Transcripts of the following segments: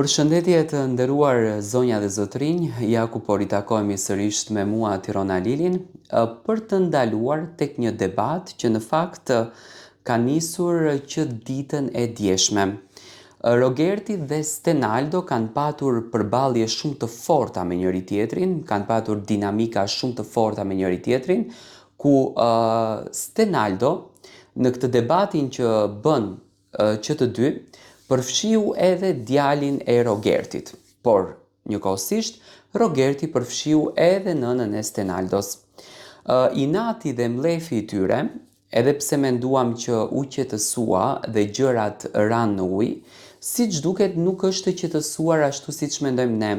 Përshëndetje të nderuar zonja dhe zotrinj, ja ku po ritakojemi sërish me mua Tirona Lilin për të ndaluar tek një debat që në fakt ka nisur që ditën e djeshme. Rogerti dhe Stenaldo kanë patur përballje shumë të forta me njëri tjetrin, kanë patur dinamika shumë të forta me njëri tjetrin, ku Stenaldo në këtë debatin që bën që të dy përfshiu edhe djalin e Rogertit, por njëkohësisht Rogerti përfshiu edhe nënën e Stenaldos. Inati dhe mlefi i tyre, edhe pse menduam që u qetësua dhe gjërat ranë në ujë, siç duket nuk është të qetësuar ashtu siç mendojmë ne.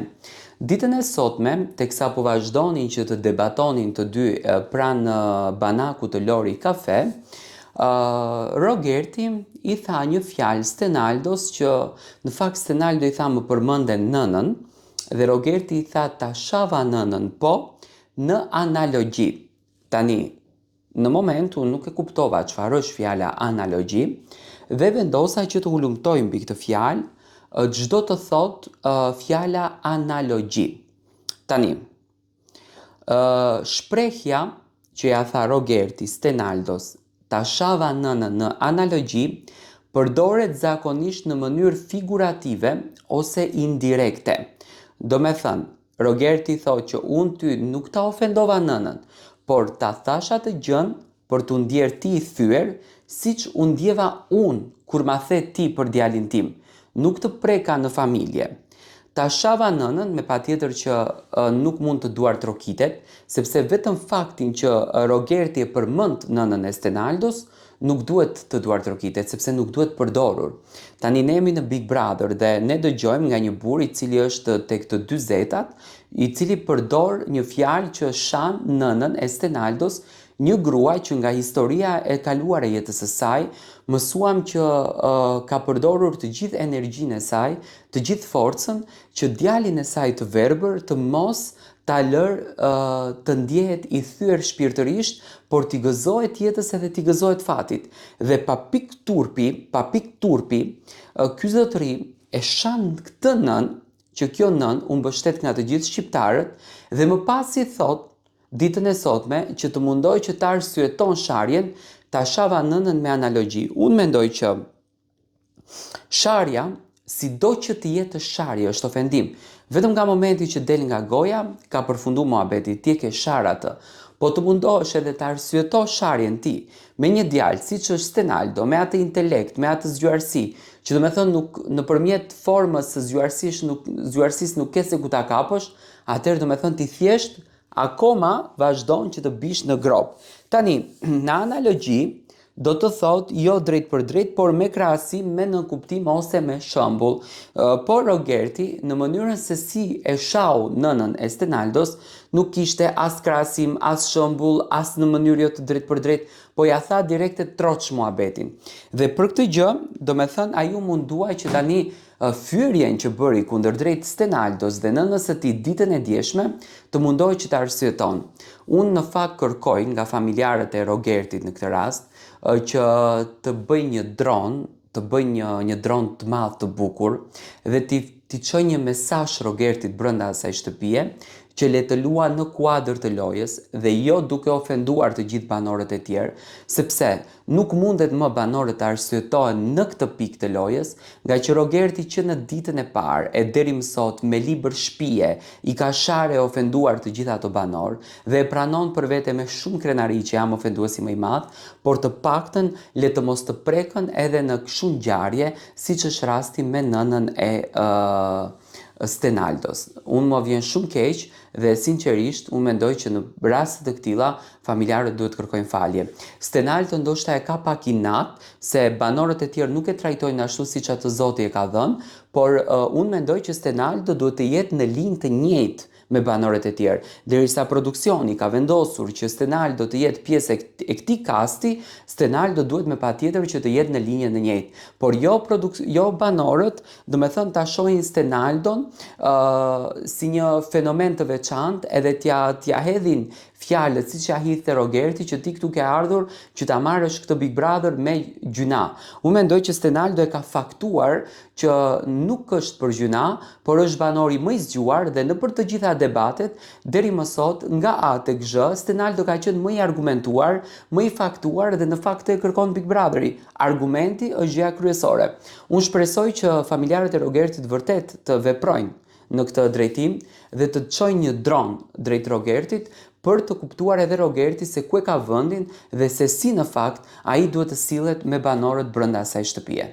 Ditën e sotme, teksa po vazhdonin që të debatonin të dy pranë banakut të Lori Kafe, Rogerti i tha një fjalë Stenaldos që në fakt Stenaldo i tha më përmenden nënën dhe Rogerti i tha ta shava nënën po në analogji. Tani, në moment unë nuk e kuptova çfarë është fjala analogji dhe vendosa që të hulumtoj mbi këtë fjalë, çdo të thot fjala analogji. Tani, shprehja që ja tha Rogerti Stenaldos ta shava nënën në analogji përdoret zakonisht në mënyrë figurative ose indirekte. Do me thënë, Rogerti thot që unë ty nuk ta ofendova nënën, por ta thash atë gjën për t'u ndjerë ti i thyer, siç u ndjeva unë kur ma the ti për djalin tim, nuk të preka në familje. Ta shava nënën me patjetër që nuk mund të duar trokitet, sepse vetëm faktin që Rogerti e përmend nënën e Stenaldos nuk duhet të duar trokitet, sepse nuk duhet përdorur. Tani ne jemi në Big Brother dhe ne dëgjojmë nga një burr i cili është tek të dy zetat, i cili përdor një fjalë që shan nënën e Stenaldos, një grua që nga historia e kaluar e jetës së saj, mësuam që ka përdorur të gjithë energjinë e saj, të gjithë forcën, që djalin e saj të verbër të mos ta lërë të ndjehet i thyer shpirtërisht, por t'i gëzohet jetës edhe t'i gëzohet fatit. Dhe pa pikë turpi, ky zotëri e shan këtë nën, që kjo nën u mbështet nga të gjithë shqiptarët, dhe më pas i thot ditën e sotme që të mundoj që ta arsyeton sharjen, ta shava nënën me analogji. Unë mendoj që sharja, sido që të jetë sharje, është ofendim. Vetëm nga momenti që del nga goja, ka përfundu muhabeti, ti e ke shar atë. Po të mundohesh edhe të arsyeto sharjen ti, me një djalë, siç është Stenaldo, me atë intelekt, me atë zgjuarsi, që do me thënë nuk nëpërmjet formës së zgjuarsisë nuk ke se ku ta kapësh, atëherë do me thënë ti thjesht akoma vazhdon që të bish në grop. Tani, në analogji, do të thot jo drejt për drejt, por me krahasim, me nënkuptim ose me shembull. Por Rogerti, në mënyrën se si e shau nënën e Stenaldos, nuk kishte as krahasim, as shembull, as në mënyrë jo të drejt për drejt, po ja tha direkte troç muhabetin. Dhe për këtë gjë, do me thënë, a ju munduaj që tani fyerjen që bëri kundërdrejt Stenaldos dhe nënës së tij ditën e djeshme, të mundohej që ta arsyeton. Unë në fakt kërkoj nga familjarët e Rogertit në këtë rast, që të bëj një dron, të bëj një dron të madh të bukur dhe t'i çoj një mesazh Rogertit brenda asaj shtëpie, që le të lua në kuadër të lojës dhe jo duke ofenduar të gjithë banorët e tjerë, sepse nuk mundet më banorët të arsyetohen në këtë pikë të lojës, nga që Rogerti që në ditën e parë e deri më sot me libër shpije i ka sharë e ofenduar të gjithë ato banorë dhe e pranon për vete me shumë krenari që jam ofenduesi më i madh, por të paktën le të mos të prekën edhe në kështu ngjarje, siç është rasti me nënën e Stenaldos. Unë më vjen shumë keq dhe sinqerisht unë mendoj që në raste të këtilla familjarët duhet kërkojnë falje. Stenaldo ndoshta e ka pak inat se banorët e tjerë nuk e trajtojnë ashtu siç atë zoti e ka dhënë, por unë mendoj që Stenaldo duhet të jetë në linjë të njëjtë me banorët e tjerë, derisa produksioni ka vendosur që Stenaldo të jetë pjesë e këtij kasti, Stenaldo duhet me patjetër që të jetë në linjën e njëjtë, por jo banorët, do me thënë ta shohin Stenaldon si një fenomen të veçantë edhe t'ja hedhin fjalët siç ja hidhte Rogerti që ti këtu ke ardhur që ta marrësh këtë Big Brother me gjuna. Unë mendoj që Stenaldo e ka faktuar që nuk është për gjuna, por është banori më i zgjuar dhe nëpër të gjitha debatet deri më sot nga A tek Z, Stenaldo ka qenë më i argumentuar, më i faktuar dhe në fakt e kërkon Big Brotheri. Argumenti është gjëja kryesore. Unë shpresoj që familjarët e Rogertit vërtet të veprojnë në këtë drejtim dhe të çojnë një dron drejt Rogertit për të kuptuar edhe Rogerti se ku e ka vendin dhe se si në fakt ai duhet të sillet me banorët brenda asaj shtëpie.